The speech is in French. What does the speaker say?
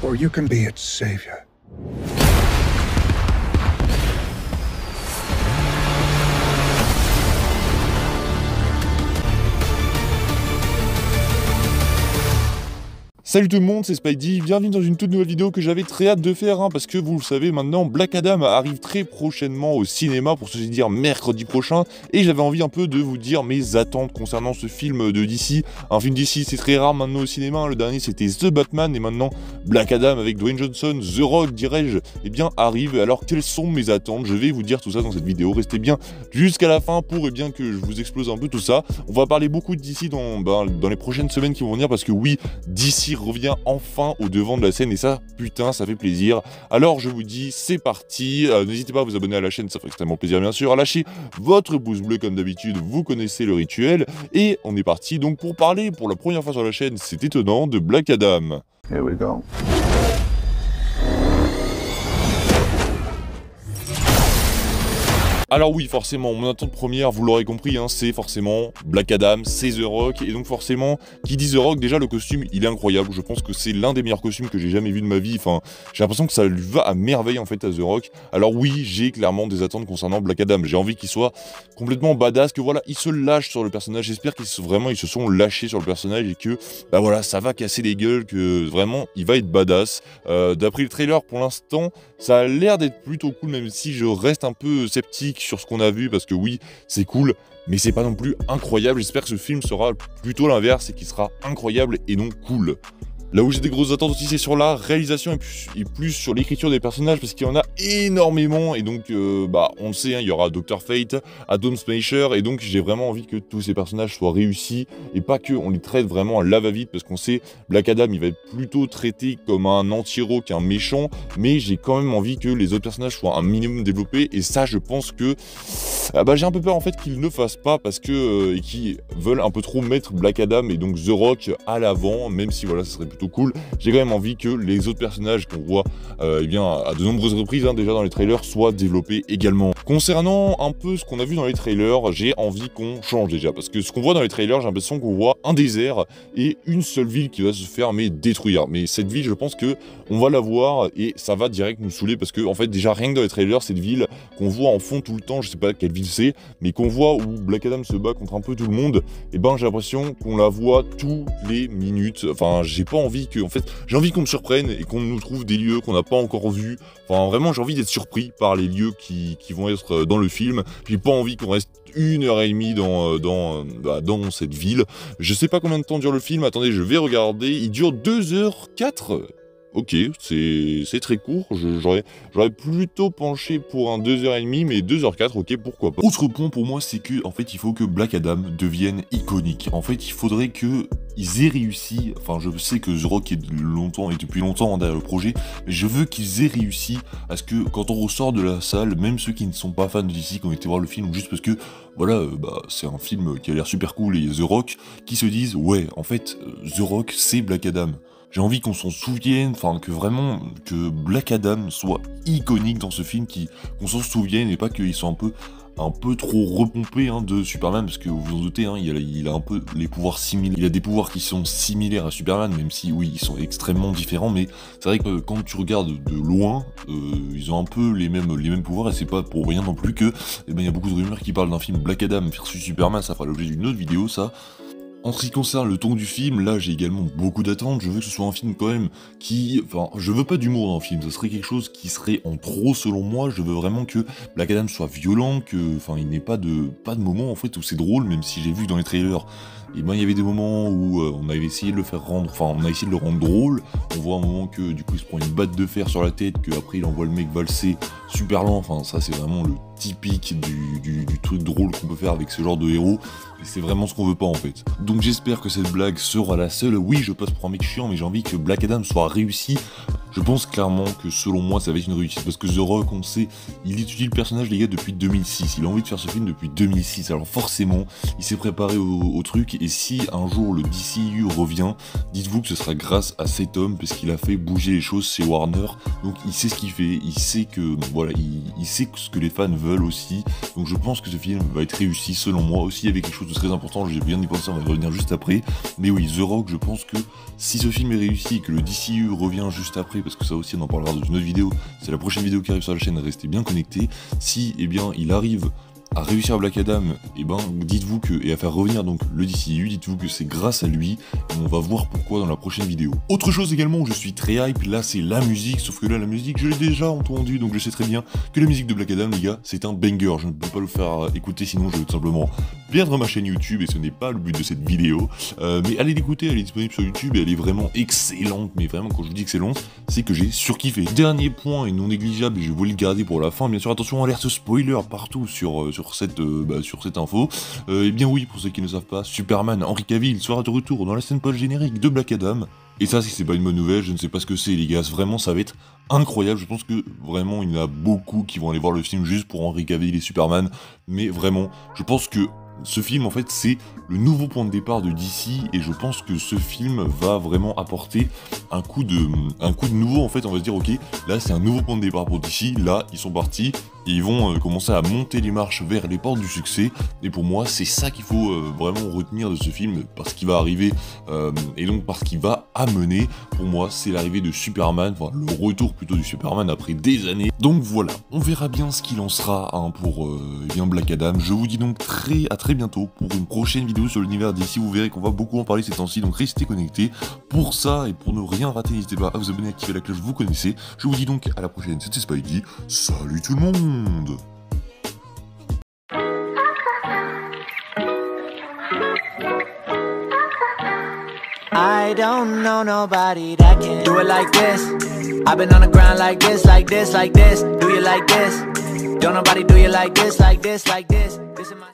or you can be its savior. Salut tout le monde, c'est Spidey, bienvenue dans une toute nouvelle vidéo que j'avais très hâte de faire, parce que vous le savez maintenant, Black Adam arrive très prochainement au cinéma, pour se dire mercredi prochain, et j'avais envie un peu de vous dire mes attentes concernant ce film de DC. Un film DC c'est très rare maintenant au cinéma, le dernier c'était The Batman, et maintenant Black Adam avec Dwayne Johnson, The Rock dirais-je, eh bien arrive. Alors quelles sont mes attentes? Je vais vous dire tout ça dans cette vidéo, restez bien jusqu'à la fin pour bien que je vous explose un peu tout ça. On va parler beaucoup de DC dans les prochaines semaines qui vont venir, parce que oui, DC revient enfin au devant de la scène et ça, putain, ça fait plaisir. Alors je vous dis, c'est parti, n'hésitez pas à vous abonner à la chaîne, ça fait extrêmement plaisir bien sûr, à lâcher votre pouce bleu comme d'habitude, vous connaissez le rituel, et on est parti donc pour parler pour la première fois sur la chaîne, c'est étonnant, de Black Adam. Here we go. Alors oui, forcément, mon attente première, vous l'aurez compris, c'est forcément Black Adam, c'est The Rock, et donc forcément, qui dit The Rock, déjà le costume, il est incroyable, je pense que c'est l'un des meilleurs costumes que j'ai jamais vu de ma vie, enfin, j'ai l'impression que ça lui va à merveille en fait à The Rock. Alors oui, j'ai clairement des attentes concernant Black Adam, j'ai envie qu'il soit complètement badass, que voilà, il se lâche sur le personnage, j'espère qu'ils se sont lâchés sur le personnage, et que, bah voilà, ça va casser les gueules, que vraiment, il va être badass. D'après le trailer, pour l'instant, ça a l'air d'être plutôt cool, même si je reste un peu sceptique sur ce qu'on a vu, parce que oui, c'est cool, mais c'est pas non plus incroyable. J'espère que ce film sera plutôt l'inverse, et qu'il sera incroyable et non cool. Là où j'ai des grosses attentes aussi, c'est sur la réalisation et plus sur l'écriture des personnages, parce qu'il y en a énormément, et donc on le sait, il y aura Dr Fate, Atom Smasher, et donc j'ai vraiment envie que tous ces personnages soient réussis, et pas que on les traite vraiment à la va-vite, parce qu'on sait, Black Adam, il va être plutôt traité comme un anti-héros qu'un méchant, mais j'ai quand même envie que les autres personnages soient un minimum développés, et ça, je pense que j'ai un peu peur en fait qu'ils ne fassent pas, parce que qu'ils veulent un peu trop mettre Black Adam et donc The Rock à l'avant, même si voilà, ça serait plutôt cool. J'ai quand même envie que les autres personnages qu'on voit à de nombreuses reprises déjà dans les trailers soient développés également. Concernant un peu ce qu'on a vu dans les trailers, j'ai envie qu'on change déjà, parce que ce qu'on voit dans les trailers, j'ai l'impression qu'on voit un désert et une seule ville qui va se faire détruire. Mais cette ville, je pense que on va la voir et ça va direct nous saouler, parce que en fait déjà rien que dans les trailers, cette ville qu'on voit en fond tout le temps, je sais pas quelle ville c'est, mais qu'on voit où Black Adam se bat contre un peu tout le monde, et j'ai l'impression qu'on la voit tous les minutes. Enfin, j'ai pas envie j'ai envie qu'on me surprenne et qu'on nous trouve des lieux qu'on n'a pas encore vus. Enfin, vraiment, j'ai envie d'être surpris par les lieux qui vont être dans le film. J'ai pas envie qu'on reste 1h30 dans cette ville. Je sais pas combien de temps dure le film. Attendez, je vais regarder. Il dure 2h04. Ok, c'est très court, j'aurais plutôt penché pour un 2h30, mais 2h04, ok, pourquoi pas. Autre point pour moi, c'est que, en fait, il faut que Black Adam devienne iconique. En fait, il faudrait qu'ils aient réussi, enfin, je sais que The Rock est depuis longtemps derrière le projet, mais je veux qu'ils aient réussi à ce que, quand on ressort de la salle, même ceux qui ne sont pas fans de DC, qui ont été voir le film, juste parce que, voilà, c'est un film qui a l'air super cool, et The Rock, qui se disent, ouais, en fait, The Rock, c'est Black Adam. J'ai envie qu'on s'en souvienne, enfin que vraiment, que Black Adam soit iconique dans ce film, qu'on s'en souvienne, et pas qu'il soit un peu trop repompé de Superman, parce que vous vous en doutez, il a un peu les pouvoirs similaires, il a des pouvoirs qui sont similaires à Superman, même si oui, ils sont extrêmement différents, mais c'est vrai que quand tu regardes de loin, ils ont un peu les mêmes pouvoirs, et c'est pas pour rien non plus que, il y a beaucoup de rumeurs qui parlent d'un film Black Adam versus Superman, ça fera l'objet d'une autre vidéo, ça. En ce qui concerne le ton du film, là j'ai également beaucoup d'attentes, je veux que ce soit un film quand même je veux pas d'humour dans le film, ce serait quelque chose qui serait en trop selon moi, je veux vraiment que Black Adam soit violent, il n'ait pas de moment en fait où c'est drôle, même si j'ai vu dans les trailers, il y avait des moments où on avait essayé de le rendre drôle, on voit un moment que du coup il se prend une batte de fer sur la tête, qu'après il envoie le mec valser super lent, ça c'est vraiment le typique du truc drôle qu'on peut faire avec ce genre de héros, et c'est vraiment ce qu'on veut pas en fait. Donc j'espère que cette blague sera la seule. Oui, je passe pour un mec chiant, mais j'ai envie que Black Adam soit réussi. Je pense clairement que selon moi ça va être une réussite, parce que The Rock, on sait, il étudie le personnage les gars depuis 2006, il a envie de faire ce film depuis 2006, alors forcément il s'est préparé au truc, et si un jour le DCU revient, dites-vous que ce sera grâce à cet homme, parce qu'il a fait bouger les choses chez Warner, donc il sait ce qu'il fait, il sait que voilà, il sait ce que les fans veulent aussi, donc je pense que ce film va être réussi selon moi, aussi avec quelque chose de très important, j'ai bien y pensé, on va revenir juste après, mais oui, The Rock, je pense que si ce film est réussi et que le DCU revient juste après, parce que ça aussi on en parlera dans une autre vidéo, c'est la prochaine vidéo qui arrive sur la chaîne, restez bien connectés, si eh bien il arrive à réussir Black Adam, et ben dites-vous que, et à faire revenir donc le DCU, dites-vous que c'est grâce à lui, et on va voir pourquoi dans la prochaine vidéo. Autre chose également où je suis très hype, là c'est la musique, sauf que là la musique je l'ai déjà entendue, donc je sais très bien que la musique de Black Adam les gars, c'est un banger, je ne peux pas le faire écouter sinon je vais tout simplement perdre ma chaîne YouTube, et ce n'est pas le but de cette vidéo, mais allez l'écouter, elle est disponible sur YouTube, et elle est vraiment excellente, mais vraiment quand je vous dis excellente, c'est que j'ai surkiffé. Dernier point et non négligeable, et je vais vous le garder pour la fin, bien sûr attention, alerte spoiler partout sur cette info, et bien oui, pour ceux qui ne savent pas, Superman, Henry Cavill sera de retour dans la scène post-générique de Black Adam, et ça si c'est pas une bonne nouvelle, je ne sais pas ce que c'est les gars, vraiment ça va être incroyable, je pense que vraiment il y en a beaucoup qui vont aller voir le film juste pour Henry Cavill et Superman, mais vraiment, je pense que ce film en fait c'est le nouveau point de départ de DC, et je pense que ce film va vraiment apporter un coup de nouveau en fait, on va se dire ok, là c'est un nouveau point de départ pour DC, là ils sont partis, et ils vont commencer à monter les marches vers les portes du succès, et pour moi c'est ça qu'il faut vraiment retenir de ce film, parce qu'il va arriver, et donc parce qu'il va amener, pour moi c'est l'arrivée de Superman, enfin le retour plutôt du Superman après des années, donc voilà, on verra bien ce qu'il en sera hein, pour bien Black Adam. Je vous dis donc à très bientôt pour une prochaine vidéo sur l'univers d'ici, vous verrez qu'on va beaucoup en parler ces temps-ci, donc restez connectés. Pour ça, et pour ne rien rater, n'hésitez pas à vous abonner, à activer la cloche, vous connaissez. Je vous dis donc à la prochaine, c'était Spidey, salut tout le monde. I don't know nobody that can do it like this. I've been on the ground like this, like this, like this. Do you like this? Don't nobody do you like this, like this, like this. This is my